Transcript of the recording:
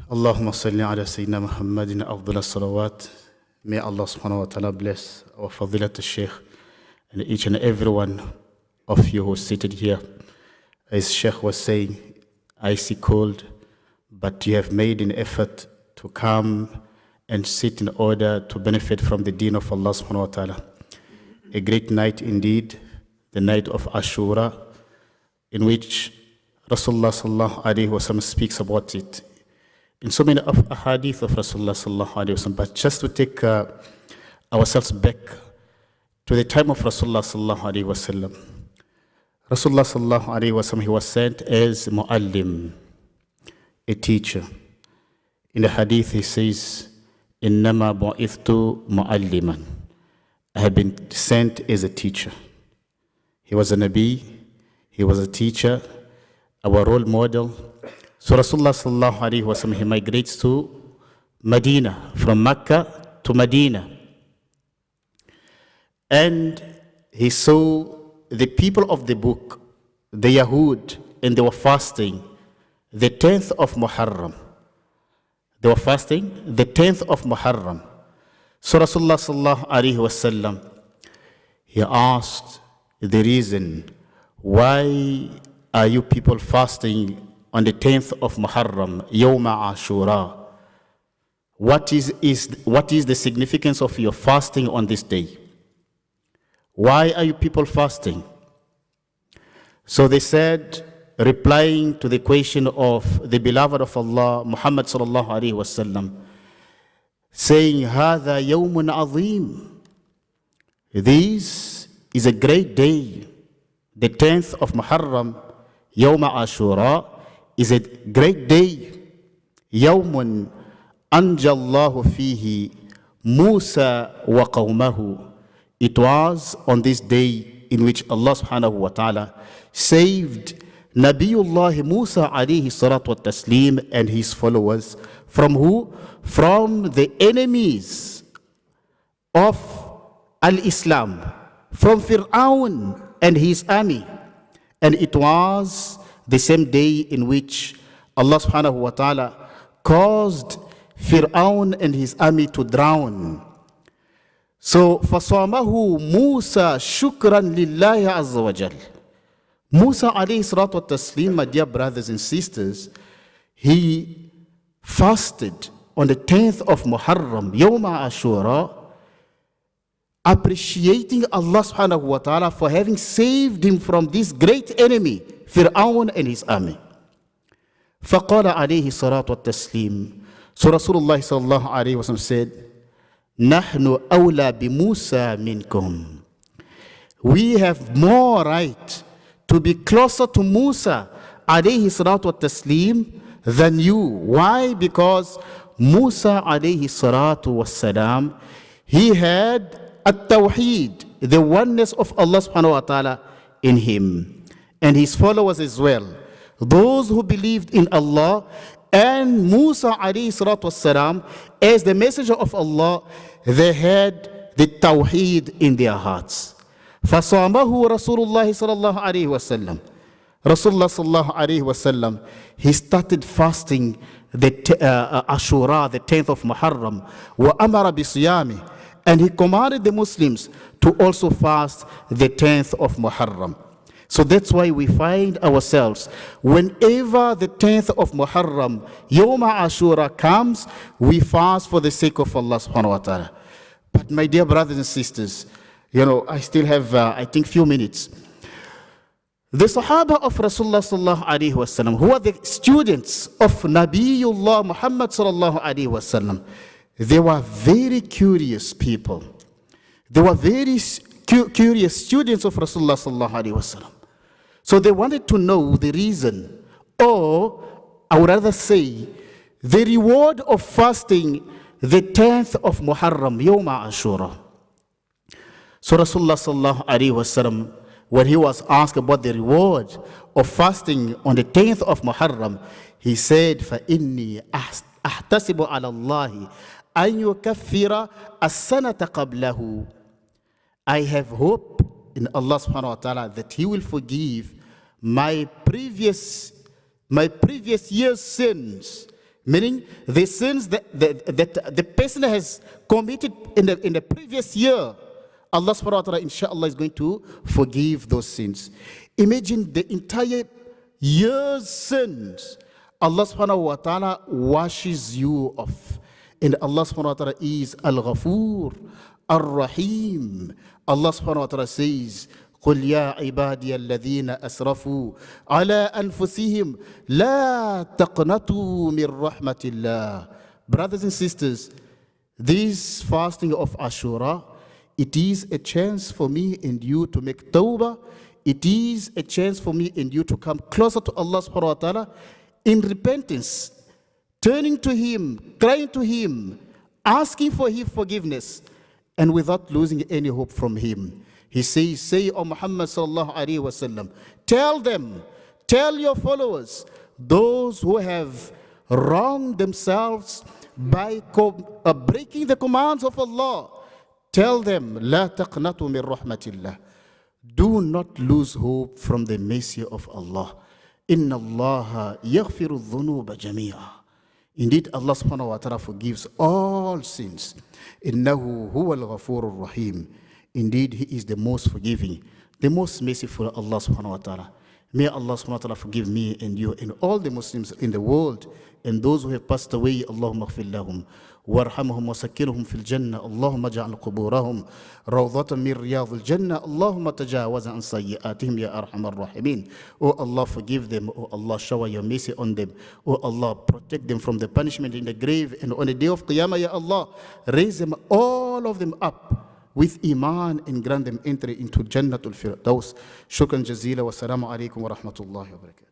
Allahumma salli ala Sayyidina Muhammadin afdal salawat. May Allah subhanahu wa ta'ala bless our fadilat al-Shaykh and each and every one of you who is seated here. As Shaykh was saying, icy cold, but you have made an effort to come and sit in order to benefit from the deen of Allah subhanahu wa ta'ala. A great night indeed, the night of Ashura, in which Rasulullah sallallahu alayhi wa sallam speaks about it in so many of ahadith of Rasulullah sallallahu alayhi wa sallam. But just to take ourselves back to the time of Rasulullah sallallahu alayhi wa sallam. Rasulullah sallallahu alayhi wa sallam, he was sent as mu'allim, a teacher. In the hadith he says, إِنَّمَا بُعِثْتُ مُعَلِّمًا. I have been sent as a teacher. He was a Nabi, he was a teacher, our role model. So Rasulullah sallallahu alayhi wa sallam, he migrates to Medina, from Mecca to Medina. And he saw the people of the book, the Yahud, and they were fasting the 10th of Muharram. They were fasting the 10th of Muharram. So Rasulullah sallallahu alayhi wa sallam, he asked the reason, why are you people fasting on the 10th of Muharram, Yawma Ashura? What is the significance of your fasting on this day? Why are you people fasting? So they said, replying to the question of the beloved of Allah, Muhammad sallallahu alayhi wa sallam, saying, هَذَا يَوْمٌ عَظِيمٌ. This is a great day. The 10th of Muharram, Yawma Ashura, is a great day. يَوْمٌ أَنْجَى اللَّهُ فِيهِ مُوسَى وَقَوْمَهُ. It was on this day in which Allah subhanahu wa ta'ala saved Nabiullah Musa alayhi salatu wa taslim and his followers from who? From the enemies of al-Islam, from Fir'aun and his army. And it was the same day in which Allah subhanahu wa ta'ala caused Fir'aun and his army to drown. So, فَصَامَهُ مُوسَى شُكْرًا لِلَّهِ عَزَّ وَجَلَّ. Musa alayhi salatu wa taslim, my dear brothers and sisters, he fasted on the 10th of Muharram, Yawma Ashura, appreciating Allah subhanahu wa ta'ala for having saved him from this great enemy, Fir'aun and his army. فَقَالَ عَلَيْهِ الصَّلَاةُ وَالتَّسْلِيمُ. So Rasulullah sallallahu alayhi wa sallam said, نَحْنُ أَوْلَى بِمُوسَى مِنْكُمْ. We have more right to be closer to Musa alayhi salatu wa taslim than you. Why? Because Musa alayhi salatu wa salam, he had at-tawheed, the oneness of Allah subhanahu wa ta'ala in him, and his followers as well. Those who believed in Allah and Musa alayhi salatu wa salam as the messenger of Allah, they had the tawheed in their hearts. فَصَامَهُ رَسُولُ اللَّهِ صَلَى اللَّهُ عَلَيْهِ وَسَلَّمَ. Rasulullah sallallahu alayhi wa sallam, he started fasting the Ashura, the 10th of Muharram, وَأَمَرَ بِصِيَامِهِ, and he commanded the Muslims to also fast the 10th of Muharram. So that's why we find ourselves, whenever the 10th of Muharram, Yawma Ashura comes, we fast for the sake of Allah subhanahu wa ta'ala. But my dear brothers and sisters, I still have, I think, few minutes. The Sahaba of Rasulullah sallallahu alayhi wa sallam, who are the students of Nabiullah Muhammad sallallahu alayhi wa sallam, they were very curious people. They were very curious students of Rasulullah sallallahu alayhi wa sallam. So they wanted to know the reason, or I would rather say, the reward of fasting the 10th of Muharram, Yawma Ashura. So Rasulullah sallallahu alayhi wa sallam, when he was asked about the reward of fasting on the 10th of Muharram, he said, فَإِنِّي أَحْتَسِبُ عَلَى اللَّهِ أَنْ يُكَفِّرَ السَّنَةَ قَبْلَهُ. I have hope in Allah subhanahu wa ta'ala that he will forgive my previous year's sins, Meaning the sins that the person has committed in the previous year, Allah subhanahu wa ta'ala, inshallah, is going to forgive those sins. Imagine the entire year's sins. Allah subhanahu wa ta'ala washes you off. And Allah subhanahu wa ta'ala is Al-Ghafur, Ar-Rahim. Allah subhanahu wa ta'ala says, قل يا عبادي الذين أسرفوا على أنفسهم لا تقنطوا من رحمة الله. Brothers and sisters, this fasting of Ashura, it is a chance for me and you to make tawbah. It is a chance for me and you to come closer to Allah subhanahu wa ta'ala in repentance, turning to Him, crying to Him, asking for His forgiveness, and without losing any hope from Him. He says, say, O Muhammad sallallahu alayhi wa sallam, tell them, tell your followers, those who have wronged themselves by breaking the commands of Allah, tell them, لا تقنطوا من رحمة الله. Do not lose hope from the mercy of Allah. إن الله يغفر الذنوب جميعا. Indeed, Allah subhanahu wa ta'ala forgives all sins. إنه هو الغفور الرحيم. Indeed, He is the most forgiving, the most merciful, Allah subhanahu wa ta'ala. May Allah subhanahu wa ta'ala forgive me and you and all the Muslims in the world and those who have passed away. Allahumma ighfir lahum warhamhum wa sakkinhum fil jannah. Allahumma ja'al quburahum rawdatan min riyadil jannah. Allahumma tajawaz an sayyi'atihim ya arhamar rahimin. Oh Allah, forgive them. Oh Allah, shower your mercy on them. Oh Allah, protect them from the punishment in the grave and on the day of Qiyamah. Ya Allah, raise them, all of them, up with iman and grant them entry into Jannatul Firdaus. Shukran jazila wa salamu alaykum wa rahmatullahi wa barakatuh.